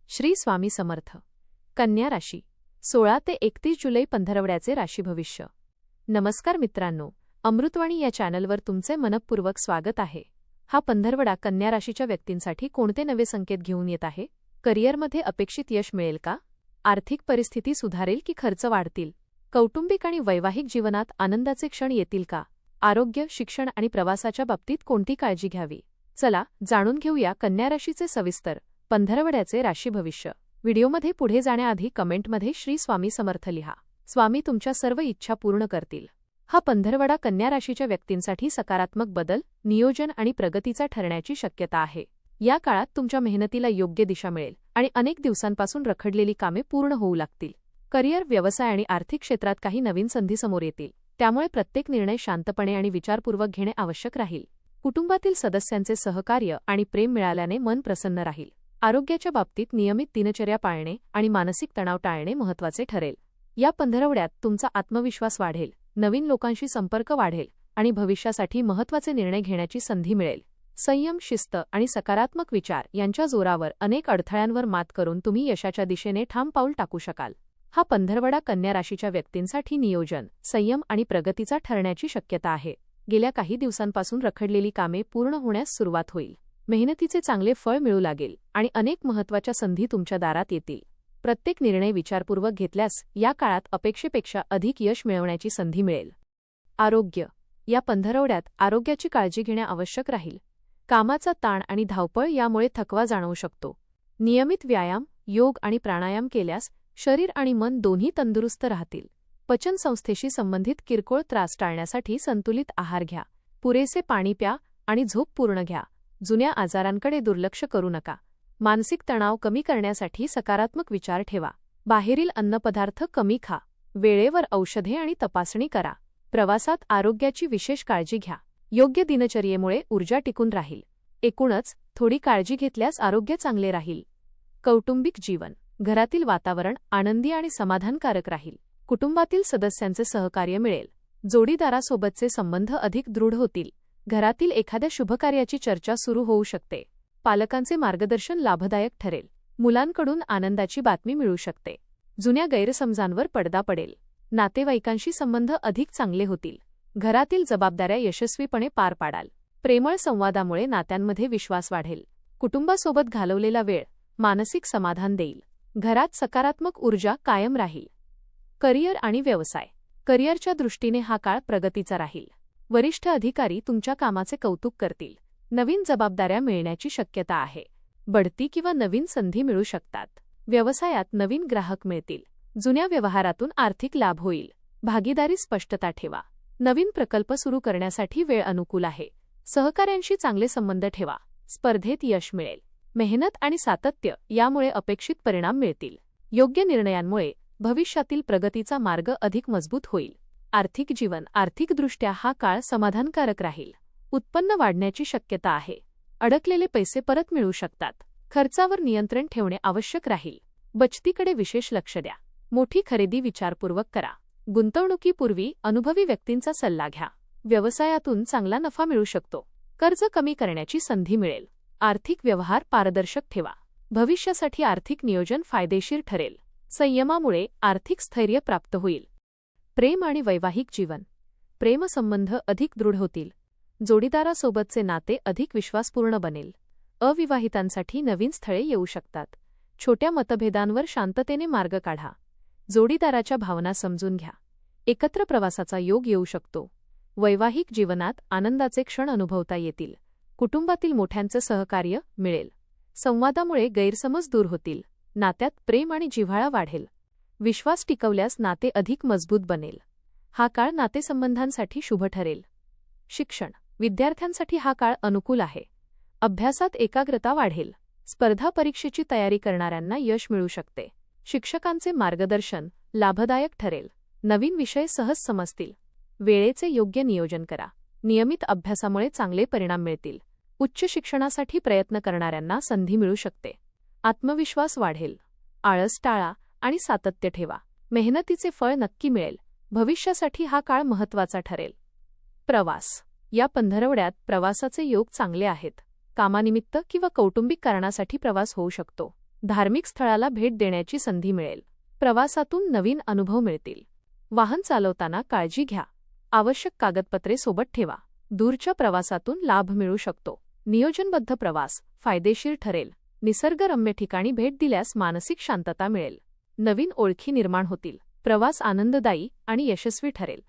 श्री स्वामी समर्थ. कन्या राशी 16 ते 31 जुलै पंधरवड्याचे राशी भविष्य. नमस्कार मित्रांनो, अमृतवाणी या चॅनलवर तुमचे मनपूर्वक स्वागत आहे. हा पंधरवडा कन्या राशीच्या व्यक्तींसाठी कोणते नवे संकेत घेऊन येत आहे? करिअरमध्ये अपेक्षित यश मिळेल का? आर्थिक परिस्थिती सुधारेल की खर्च वाढतील? कौटुंबिक आणि वैवाहिक जीवनात आनंदाचे क्षण येतील का? आरोग्य, शिक्षण आणि प्रवासाच्या बाबतीत कोणती काळजी घ्यावी? चला जाणून घेऊया कन्या राशीचे सविस्तर पंधरवड्याचे राशी भविष्य. व्हिडिओमध्ये पुढे जाण्याआधी कमेंटमध्ये श्री स्वामी समर्थ लिहा. स्वामी तुमच्या सर्व इच्छा पूर्ण करतील. हा पंधरवडा कन्या राशीच्या व्यक्तींसाठी सकारात्मक बदल, नियोजन आणि प्रगतीचा ठरण्याची शक्यता आहे. या काळात तुमच्या मेहनतीला योग्य दिशा मिळेल आणि अनेक दिवसांपासून रखडलेली कामे पूर्ण होऊ लागतील. करिअर, व्यवसाय आणि आर्थिक क्षेत्रात काही नवीन संधी समोर येतील. त्यामुळे प्रत्येक निर्णय शांतपणे आणि विचारपूर्वक घेणे आवश्यक राहील. कुटुंबातील सदस्यांचे सहकार्य आणि प्रेम मिळाल्याने मन प्रसन्न राहील. आरोग्याच्या बाबतीत नियमित दिनचर्या पाळणे आणि मानसिक तणाव टाळणे महत्त्वाचे ठरेल. या पंधरवड्यात तुमचा आत्मविश्वास वाढेल, नवीन लोकांशी संपर्क वाढेल आणि भविष्यासाठी महत्त्वाचे निर्णय घेण्याची संधी मिळेल. संयम, शिस्त आणि सकारात्मक विचार यांच्या जोरावर अनेक अडथळ्यांवर मात करून तुम्ही यशाच्या दिशेने ठाम पाऊल टाकू शकाल. हा पंधरवडा कन्या राशीच्या व्यक्तींसाठी नियोजन, संयम आणि प्रगतीचा ठरण्याची शक्यता आहे. गेल्या काही दिवसांपासून रखडलेली कामे पूर्ण होण्यास सुरुवात होईल. मेहनतीचे चांगले फळ मिळू लागेल आणि अनेक महत्त्वाच्या संधी तुमच्या दारात येतील. प्रत्येक निर्णय विचारपूर्वक घेतल्यास या काळात अपेक्षेपेक्षा अधिक यश मिळवण्याची संधी मिळेल. आरोग्य या पंधरवड्यात आरोग्याची काळजी घेणे आवश्यक राहील. कामाचा ताण आणि धावपळ यामुळे थकवा जाणवू शकतो. नियमित व्यायाम, योग आणि प्राणायाम केल्यास शरीर आणि मन दोन्ही तंदुरुस्त राहतील. पचनसंस्थेशी संबंधित किरकोळ त्रास टाळण्यासाठी संतुलित आहार घ्या. पुरेसे पाणी प्या आणि झोप पूर्ण घ्या. जुन्या आजारांकडे दुर्लक्ष करू नका. मानसिक तणाव कमी करण्यासाठी सकारात्मक विचार ठेवा. बाहेरील अन्नपदार्थ कमी खा. वेळेवर औषधे आणि तपासणी करा. प्रवासात आरोग्याची विशेष काळजी घ्या. योग्य दिनचर्येमुळे ऊर्जा टिकून राहील. एकूणच थोडी काळजी घेतल्यास आरोग्य चांगले राहील. कौटुंबिक जीवन घरातील वातावरण आनंदी आणि समाधानकारक राहील. कुटुंबातील सदस्यांचे सहकार्य मिळेल. जोडीदारासोबतचे संबंध अधिक दृढ होतील. घरातील एखाद्या शुभकार्याची चर्चा सुरू होऊ शकते. पालकांचे मार्गदर्शन लाभदायक ठरेल. मुलांकडून आनंदाची बातमी मिळू शकते. जुन्या गैरसमजांवर पडदा पडेल. नातेवाईकांशी संबंध अधिक चांगले होतील. घरातील जबाबदाऱ्या यशस्वीपणे पार पाडाल. प्रेमळ संवादामुळे नात्यांमध्ये विश्वास वाढेल. कुटुंबासोबत घालवलेला वेळ मानसिक समाधान देईल. घरात सकारात्मक ऊर्जा कायम राहील. करिअर आणि व्यवसाय करिअरच्या दृष्टीने हा काळ प्रगतीचा राहील. वरिष्ठ अधिकारी तुमच्या कामाचे कौतुक करतील. नवीन जबाबदाऱ्या मिळण्याची शक्यता आहे. बढती किंवा नवीन संधी मिळू शकतात. व्यवसायात नवीन ग्राहक मिळतील. जुन्या व्यवहारातून आर्थिक लाभ होईल. भागीदारी स्पष्टता ठेवा. नवीन प्रकल्प सुरू करण्यासाठी वेळ अनुकूल आहे. सहकाऱ्यांशी चांगले संबंध ठेवा. स्पर्धेत यश मिळेल. मेहनत आणि सातत्य यामुळे अपेक्षित परिणाम मिळतील. योग्य निर्णयांमुळे भविष्यातील प्रगतीचा मार्ग अधिक मजबूत होईल. आर्थिक जीवन आर्थिकदृष्ट्या हा काळ समाधानकारक राहील. उत्पन्न वाढण्याची शक्यता आहे. अडकलेले पैसे परत मिळू शकतात. खर्चावर नियंत्रण ठेवणे आवश्यक राहील. बचतीकडे विशेष लक्ष द्या. मोठी खरेदी विचारपूर्वक करा. गुंतवणुकीपूर्वी अनुभवी व्यक्तींचा सल्ला घ्या. व्यवसायातून चांगला नफा मिळू शकतो. कर्ज कमी करण्याची संधी मिळेल. आर्थिक व्यवहार पारदर्शक ठेवा. भविष्यासाठी आर्थिक नियोजन फायदेशीर ठरेल. संयमामुळे आर्थिक स्थैर्य प्राप्त होईल. प्रेम आणि वैवाहिक जीवन प्रेमसंबंध अधिक दृढ होतील. जोडीदारासोबतचे नाते अधिक विश्वासपूर्ण बनेल. अविवाहितांसाठी नवीन स्थळे येऊ शकतात. छोट्या मतभेदांवर शांततेने मार्ग काढा. जोडीदाराच्या भावना समजून घ्या. एकत्र प्रवासाचा योग येऊ शकतो. वैवाहिक जीवनात आनंदाचे क्षण अनुभवता येतील. कुटुंबातील मोठ्यांचे सहकार्य मिळेल. संवादामुळे गैरसमज दूर होतील. नात्यात प्रेम आणि जिव्हाळा वाढेल. विश्वास टिकवल्यास नाते अधिक मजबूत बनेल. हा काळ नातेसंबंधांसाठी शुभ ठरेल. शिक्षण विद्यार्थ्यांसाठी हा काळ अनुकूल आहे. अभ्यासात एकाग्रता वाढेल. स्पर्धा परीक्षेची तयारी करणाऱ्यांना यश मिळू शकते. शिक्षकांचे मार्गदर्शन लाभदायक ठरेल. नवीन विषय सहज समजतील. वेळेचे योग्य नियोजन करा. नियमित अभ्यासामुळे चांगले परिणाम मिळतील. उच्च शिक्षणासाठी प्रयत्न करणाऱ्यांना संधी मिळू शकते. आत्मविश्वास वाढेल. आळस टाळा आणि सातत्य ठेवा. मेहनतीचे फळ नक्की मिळेल. भविष्यासाठी हा काळ महत्त्वाचा ठरेल. प्रवास या पंधरवड्यात प्रवासाचे योग चांगले आहेत. कामानिमित्त किंवा कौटुंबिक कारणासाठी प्रवास होऊ शकतो. धार्मिक स्थळाला भेट देण्याची संधी मिळेल. प्रवासातून नवीन अनुभव मिळतील. वाहन चालवताना काळजी घ्या. आवश्यक कागदपत्रे सोबत ठेवा. दूरच्या प्रवासातून लाभ मिळू शकतो. नियोजनबद्ध प्रवास फायदेशीर ठरेल. निसर्गरम्य ठिकाणी भेट दिल्यास मानसिक शांतता मिळेल. नवीन ओळखी निर्माण होतील. प्रवास आनंददायी आणि यशस्वी ठरेल.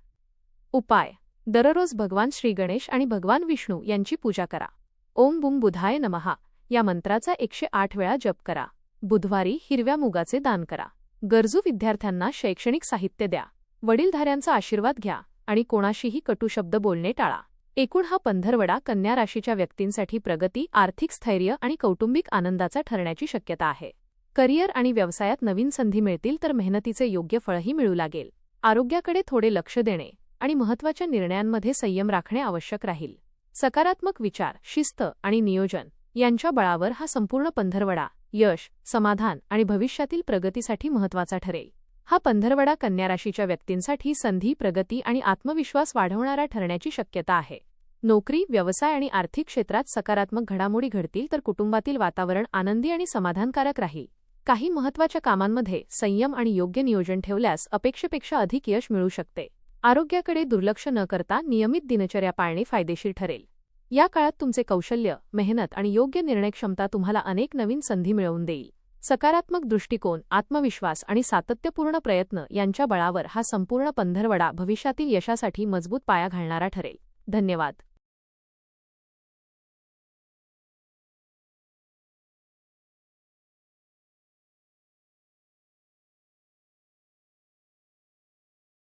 उपाय: दररोज भगवान श्री गणेश आणि भगवान विष्णू यांची पूजा करा. ओम बुम बुधाय नमः या मंत्राचा 108 वेळा जप करा. बुधवारी हिरव्या मुगाचे दान करा. गरजू विद्यार्थ्यांना शैक्षणिक साहित्य द्या. वडीलधाऱ्यांचा आशीर्वाद घ्या आणि कोणाशीही कटू शब्द बोलणे टाळा. एकूण हा पंधरवडा कन्या राशीच्या व्यक्तींसाठी प्रगती, आर्थिक स्थैर्य आणि कौटुंबिक आनंदाचा ठरण्याची शक्यता आहे. करिअर आणि व्यवसायात नवीन संधी मिळतील तर मेहनतीचे योग्य फळही मिळू लागेल. आरोग्याकडे थोडे लक्ष देणे आणि महत्त्वाच्या निर्णयांमध्ये संयम राखणे आवश्यक राहील. सकारात्मक विचार, शिस्त आणि नियोजन यांच्या बळावर हा संपूर्ण पंधरवडा यश, समाधान आणि भविष्यातील प्रगतीसाठी महत्त्वाचा ठरेल. हा पंधरवडा कन्या राशीच्या व्यक्तींसाठी संधी, प्रगती आणि आत्मविश्वास वाढवणारा ठरण्याची शक्यता आहे. नोकरी, व्यवसाय आणि आर्थिक क्षेत्रात सकारात्मक घडामोडी घडतील तर कुटुंबातील वातावरण आनंदी आणि समाधानकारक राहील. काही महत्त्वाच्या कामांमध्ये संयम आणि योग्य नियोजन ठेवल्यास अपेक्षेपेक्षा अधिक यश मिळू शकते. आरोग्याकडे दुर्लक्ष न करता नियमित दिनचर्या पाळणे फायदेशीर ठरेल. या काळात तुमचे कौशल्य, मेहनत आणि योग्य निर्णय क्षमता तुम्हाला अनेक नवीन संधी मिळवून देईल. सकारात्मक दृष्टिकोन, आत्मविश्वास आणि सातत्यपूर्ण प्रयत्न यांच्या बळावर हा संपूर्ण पंधरवडा भविष्यातील यशासाठी मजबूत पाया घालणारा ठरेल. धन्यवाद.